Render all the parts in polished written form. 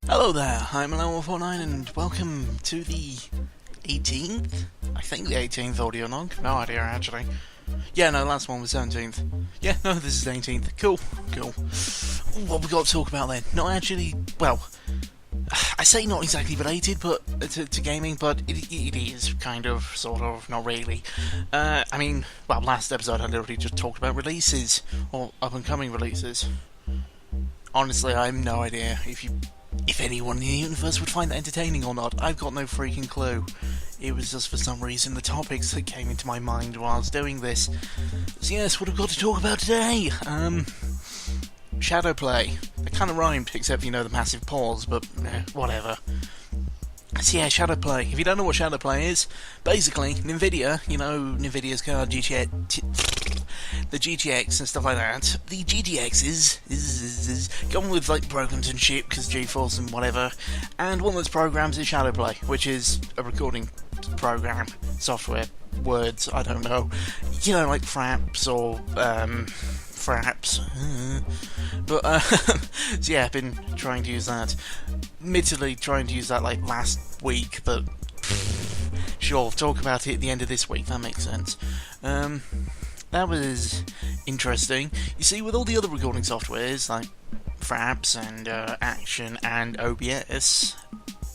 Hello there, I'm MacLeod and welcome to the 18th? I think the 18th audio log. No idea, actually. Yeah, no, last one was 17th. Yeah, no, this is the 18th. Cool. What we got to talk about then? Not actually, well, I say not exactly related but to gaming, but it is kind of, sort of, not really. Last episode I literally just talked about releases, or up-and-coming releases. Honestly, I have no idea if anyone in the universe would find that entertaining or not. I've got no freaking clue. It was just for some reason the topics that came into my mind while I was doing this. So yes, what I've got to talk about today? Shadowplay. It kind of rhymed, except for, the massive pause, but whatever. So yeah, Shadowplay. If you don't know what Shadowplay is, basically, NVIDIA, NVIDIA's card, the GTX and stuff like that. The GTX is gone with like programs and shit because GeForce and whatever, and one of those programs is Shadowplay, which is a recording program, software, words, I don't know, like Fraps or Fraps. But so yeah, I've been trying to use that. Admittedly, trying to use that like last week, but sure, talk about it at the end of this week. That makes sense. That was interesting. You see, with all the other recording softwares, like Fraps and Action and OBS,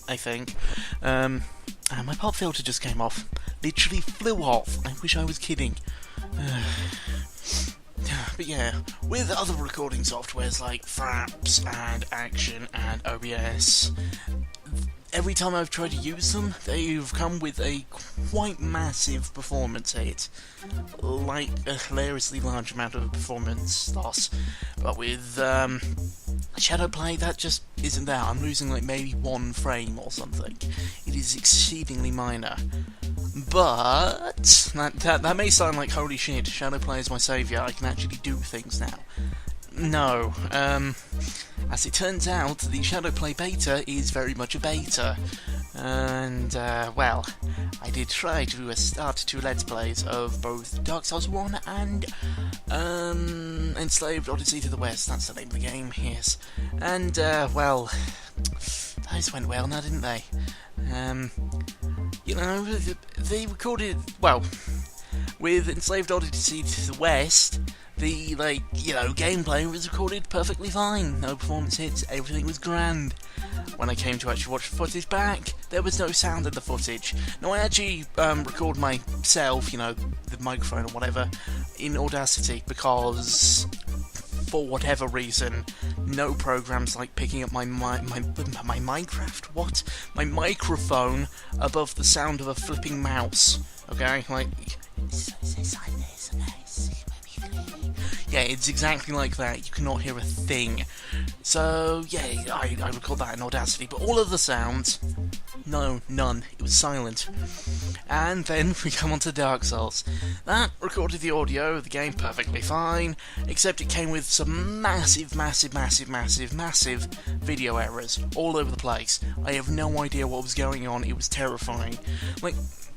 I think, my pop filter just came off. Literally flew off. I wish I was kidding. But yeah, with other recording softwares like Fraps and Action and OBS, every time I've tried to use them, they've come with a quite massive performance hit. Like a hilariously large amount of performance loss. But with Shadowplay, that just isn't there. I'm losing like maybe 1 frame or something. It is exceedingly minor. But that may sound like holy shit, Shadowplay is my saviour, I can actually do things now. No, as it turns out, the Shadowplay beta is very much a beta, and, I did try to start 2 Let's Plays of both Dark Souls 1 and, Enslaved Odyssey to the West, that's the name of the game, yes. And, those went well now, didn't they? They recorded, with Enslaved Odyssey to the West, the, gameplay was recorded perfectly fine. No performance hits, everything was grand. When I came to actually watch the footage back, there was no sound in the footage. Now, I actually record myself, the microphone or whatever, in Audacity, because for whatever reason, no programs like picking up my Minecraft? What? My microphone above the sound of a flipping mouse. Okay? Yeah, it's exactly like that. You cannot hear a thing. So, yeah, I record that in Audacity, but all of the sounds, no, none. It was silent. And then we come on to Dark Souls. That recorded the audio of the game perfectly fine, except it came with some massive video errors all over the place. I have no idea what was going on. It was terrifying.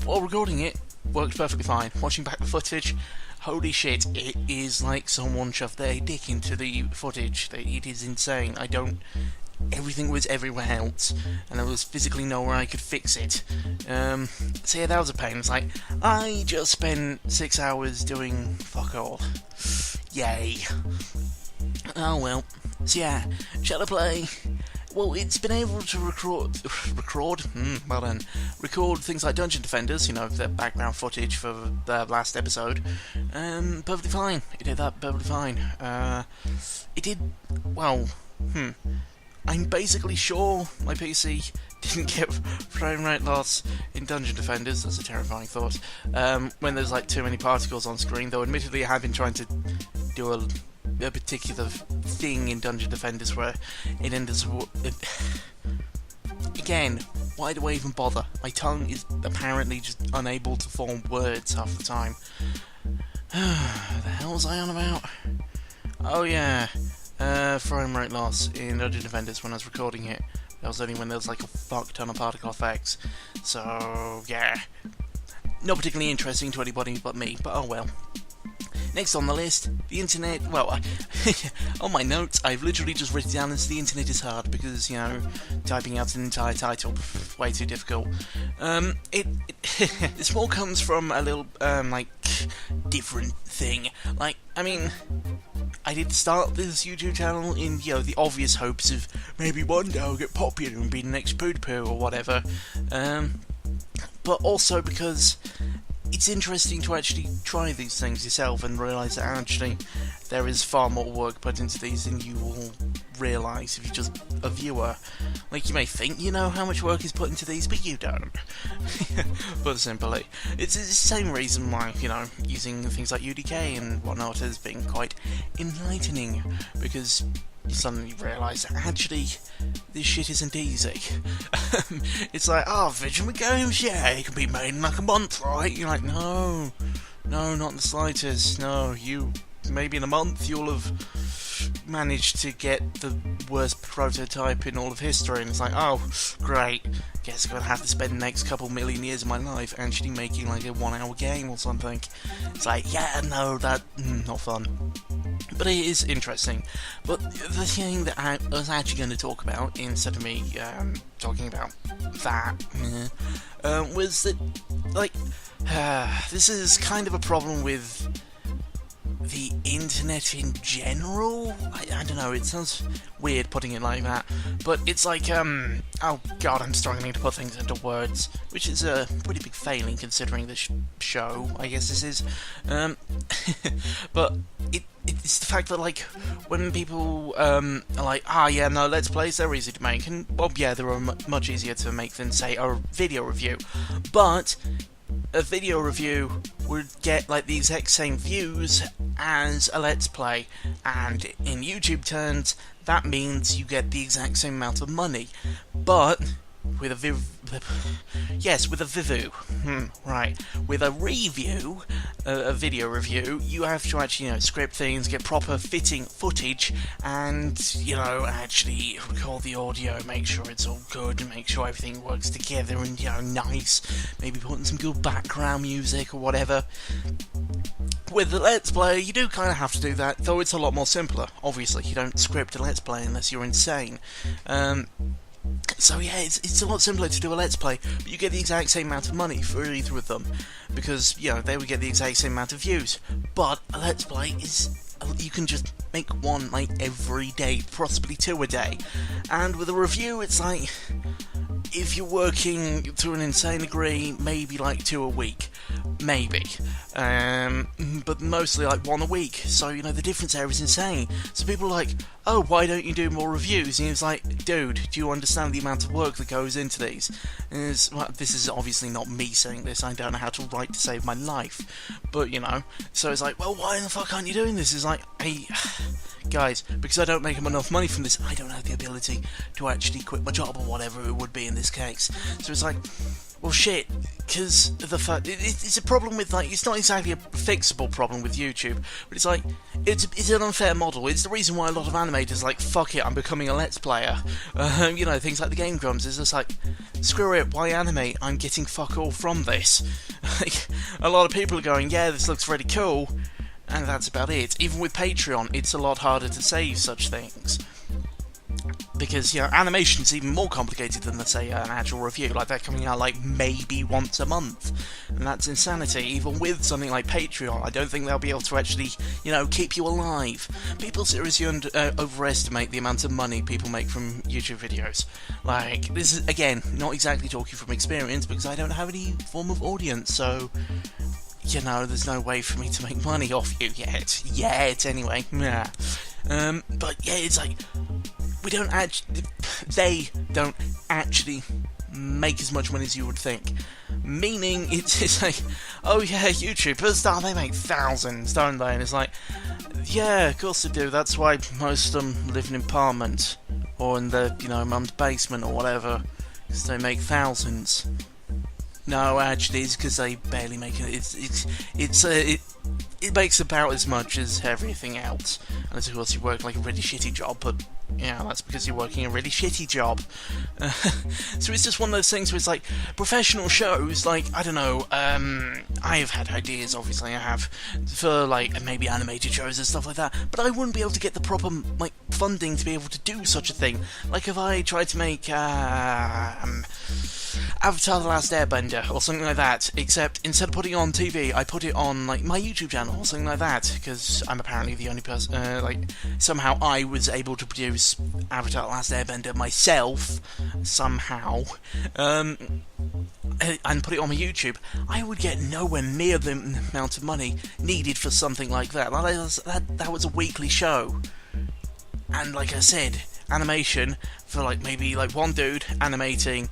While recording it, worked perfectly fine. Watching back the footage, holy shit, it is like someone shoved their dick into the footage. It is insane. Everything was everywhere else, and there was physically nowhere I could fix it. So yeah, that was a pain. It's like, I just spent 6 hours doing fuck all. Yay. Oh well. So yeah, Shadowplay, well, it's been able to record things like Dungeon Defenders, the background footage for the last episode, perfectly fine. It did that perfectly fine. I'm basically sure my PC didn't get frame rate loss in Dungeon Defenders. That's a terrifying thought. When there's too many particles on screen, though admittedly I have been trying to do a particular thing in Dungeon Defenders where it ends up... Again, why do I even bother? My tongue is apparently just unable to form words half the time. The hell was I on about? Oh yeah, frame rate loss in Dungeon Defenders when I was recording it. That was only when there was a fuck ton of particle effects. So, yeah. Not particularly interesting to anybody but me, but oh well. Next on the list, the internet. Well, on my notes, I've literally just written down as the internet is hard because, you know, typing out an entire title, way too difficult. This more comes from a little, like, different thing. Like, I mean, I did start this YouTube channel in, you know, the obvious hopes of maybe one day I'll get popular and be the next PewDiePie or whatever. But also because it's interesting to actually try these things yourself and realise that actually there is far more work put into these than you will realise if you're just a viewer. Like, you may think you know how much work is put into these, but you don't. But simply, it's the same reason why, you know, using things like UDK and whatnot has been quite enlightening, because you suddenly realise that actually this shit isn't easy. It's like, oh, Vision with Games, yeah, it can be made in like a month, right? You're like, no, not in the slightest. No, maybe in a month you'll have managed to get the worst prototype in all of history, and it's like, oh, great, guess I'm gonna have to spend the next couple million years of my life actually making like a 1 hour game or something. It's like, yeah, no, that, not fun. But it is interesting. But the thing that I was actually going to talk about, instead of me talking about that, was that, like, this is kind of a problem with the internet in general. I don't know, it sounds weird putting it like that, but it's like, oh god, I'm struggling to put things into words, which is a pretty big failing considering the show, I guess this is. But it's the fact that, like, when people are like, yeah, no, Let's Plays, they're easy to make, and, well, yeah, they're much easier to make than, say, a video review, but a video review would get, like, the exact same views as a Let's Play, and in YouTube terms, that means you get the exact same amount of money, but with a with a review, a video review, you have to actually, you know, script things, get proper fitting footage, and, you know, actually record the audio, make sure it's all good, and make sure everything works together and, you know, nice, maybe put in some good background music or whatever. With the Let's Play, you do kind of have to do that, though it's a lot more simpler. Obviously, you don't script a Let's Play unless you're insane. So yeah, it's a lot simpler to do a Let's Play, but you get the exact same amount of money for either of them, because, you know, they would get the exact same amount of views. But a Let's Play is, you can just make one, like, every day, possibly 2 a day. And with a review, it's like, if you're working to an insane degree, maybe like 2 a week, maybe, but mostly like 1 a week, so, you know, the difference there is insane. So people are like, oh, why don't you do more reviews? And it's like, dude, do you understand the amount of work that goes into these? And well, this is obviously not me saying this, I don't know how to write to save my life, but, you know, so it's like, well, why in the fuck aren't you doing this? It's like, hey, guys, because I don't make enough money from this, I don't have the ability to actually quit my job or whatever it would be in this case. So it's like, well, shit, because the fact it's a problem with, like, it's not exactly a fixable problem with YouTube, but it's like, it's an unfair model. It's the reason why a lot of animators are like, fuck it, I'm becoming a Let's Player. You know, things like the Game Grumps, it's just like, screw it, why animate? I'm getting fuck all from this. Like, a lot of people are going, yeah, this looks really cool, and that's about it. Even with Patreon, it's a lot harder to save such things, because, you know, animation's even more complicated than, let's say, an actual review. Like, they're coming out, like, maybe once a month, and that's insanity. Even with something like Patreon, I don't think they'll be able to actually, you know, keep you alive. People seriously overestimate the amount of money people make from YouTube videos. Like, this is, again, not exactly talking from experience, because I don't have any form of audience, so, you know, there's no way for me to make money off you yet, anyway. Yeah. But yeah, it's like, they don't actually make as much money as you would think. Meaning, it's like, oh yeah, YouTubers, they make thousands, don't they? And it's like, yeah, of course they do, that's why most of them live in an apartment, or in their, you know, mum's basement or whatever, because they make thousands. No, actually, it's because they barely make it. it makes about as much as everything else. Unless, of course, you work like a really shitty job, but yeah, that's because you're working a really shitty job. So it's just one of those things where it's like, professional shows, like, I don't know, I have had ideas, obviously, I have, for, like, maybe animated shows and stuff like that, but I wouldn't be able to get the proper, like, funding to be able to do such a thing. Like, if I tried to make, Avatar The Last Airbender, or something like that, except instead of putting it on TV, I put it on, like, my YouTube channel, or something like that, because I'm apparently the only person, like, somehow I was able to produce Avatar The Last Airbender myself, somehow, and put it on my YouTube, I would get nowhere near the amount of money needed for something like that. That was a weekly show, and like I said, animation for like maybe like one dude animating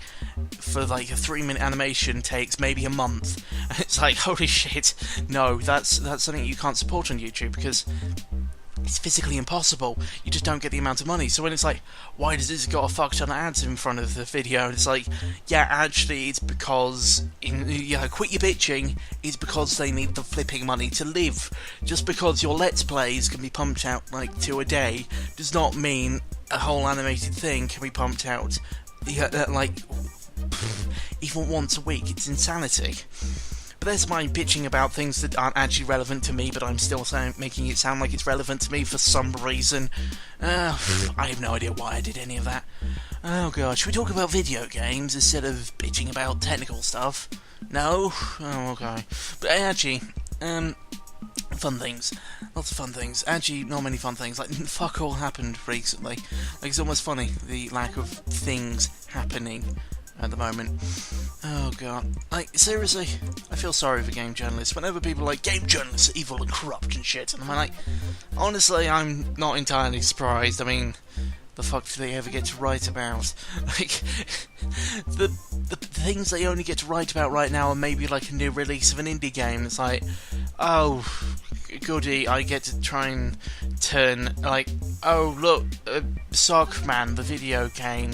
for like a 3-minute animation takes maybe a month. And it's like, holy shit, no, that's something you can't support on YouTube because it's physically impossible. You just don't get the amount of money. So when it's like, why does this got a fuck ton of ads in front of the video? And it's like, yeah, actually, it's because, quit your bitching, it's because they need the flipping money to live. Just because your Let's Plays can be pumped out, like, 2 a day, does not mean a whole animated thing can be pumped out, like, even once a week. It's insanity. But there's my bitching about things that aren't actually relevant to me, but I'm still making it sound like it's relevant to me for some reason. I have no idea why I did any of that. Oh god, should we talk about video games instead of bitching about technical stuff? No? Oh, okay. But actually, fun things. Lots of fun things. Actually, not many fun things. Like, fuck all happened recently. Like, it's almost funny, the lack of things happening at the moment. Oh god. Like, seriously, I feel sorry for game journalists. Whenever people are like, game journalists are evil and corrupt and shit, and I'm like, honestly, I'm not entirely surprised. I mean, the fuck do they ever get to write about? Like, the things they only get to write about right now are maybe like a new release of an indie game. It's like, oh, goody, I get to try and turn, like, oh, look, Sockman, the video game,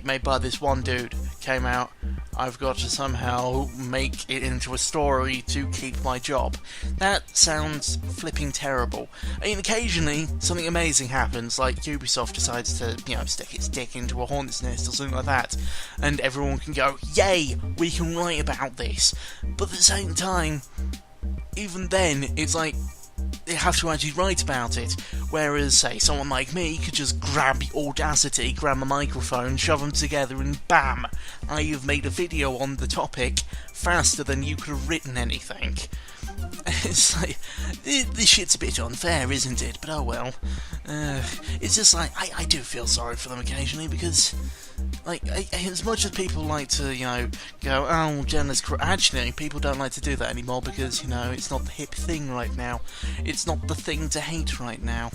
made by this one dude, came out. I've got to somehow make it into a story to keep my job. That sounds flipping terrible. I mean, occasionally, something amazing happens, like Ubisoft decides to, stick its dick into a hornet's nest or something like that, and everyone can go, yay, we can write about this. But at the same time, even then, it's like, they have to actually write about it, whereas, say, someone like me could just grab the audacity, grab a microphone, shove them together, and bam! I have made a video on the topic faster than you could have written anything. It's like, this shit's a bit unfair, isn't it? But oh well. It's just like, I do feel sorry for them occasionally, because, like, as much as people like to, go, oh, journalists, actually, people don't like to do that anymore because, it's not the hip thing right now. It's not the thing to hate right now.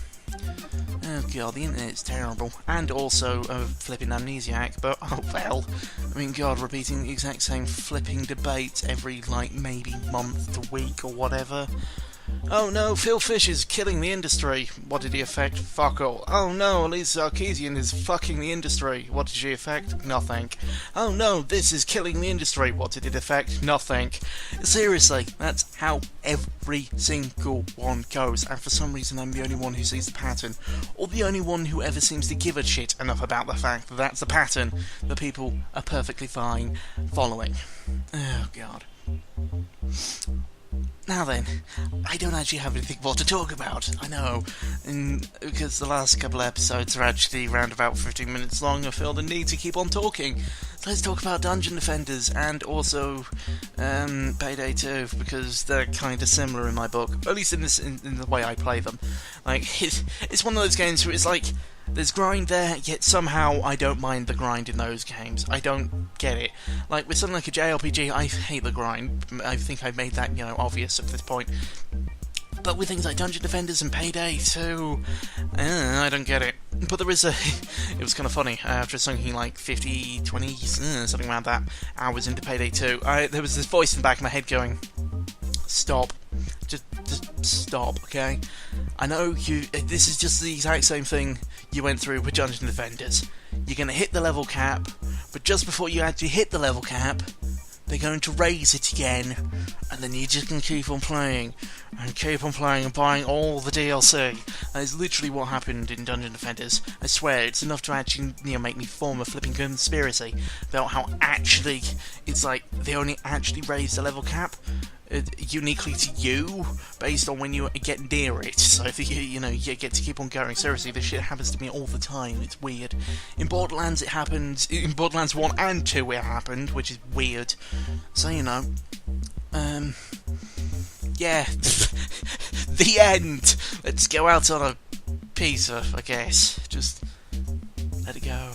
Oh god, the internet's terrible. And also a flipping amnesiac, but oh well. I mean, god, repeating the exact same flipping debate every, like, maybe month to week or whatever. Oh no, Phil Fish is killing the industry. What did he affect? Fuck all. Oh no, Elise Sarkeesian is fucking the industry. What did she affect? Nothing. Oh no, this is killing the industry. What did it affect? Nothing. Seriously, that's how every single one goes, and for some reason I'm the only one who sees the pattern, or the only one who ever seems to give a shit enough about the fact that that's the pattern that people are perfectly fine following. Oh god. Now then, I don't actually have anything more to talk about, I know, and because the last couple of episodes are actually around about 15 minutes long, I feel the need to keep on talking. So let's talk about Dungeon Defenders, and also, Payday 2, because they're kind of similar in my book, at least in the way I play them. Like, it's one of those games where it's like, there's grind there, yet somehow I don't mind the grind in those games. I don't get it. Like, with something like a JRPG, I hate the grind. I think I've made that, obvious at this point. But with things like Dungeon Defenders and Payday 2, I don't get it. But there is it was kind of funny, after something like 50, 20, something around that, hours into Payday 2, there was this voice in the back of my head going, stop. Just stop, okay? I know this is just the exact same thing you went through with Dungeon Defenders. You're going to hit the level cap, but just before you actually hit the level cap, they're going to raise it again, and then you just can keep on playing and buying all the DLC. That is literally what happened in Dungeon Defenders. I swear, it's enough to actually, make me form a flipping conspiracy about how actually it's like they only actually raised the level cap uniquely to you based on when you get near it. So if you get to keep on going. Seriously, this shit happens to me all the time. It's weird. In Borderlands it happened. In Borderlands 1 and 2 it happened, which is weird. So yeah, the end. Let's go out on a pizza, I guess. Just let it go.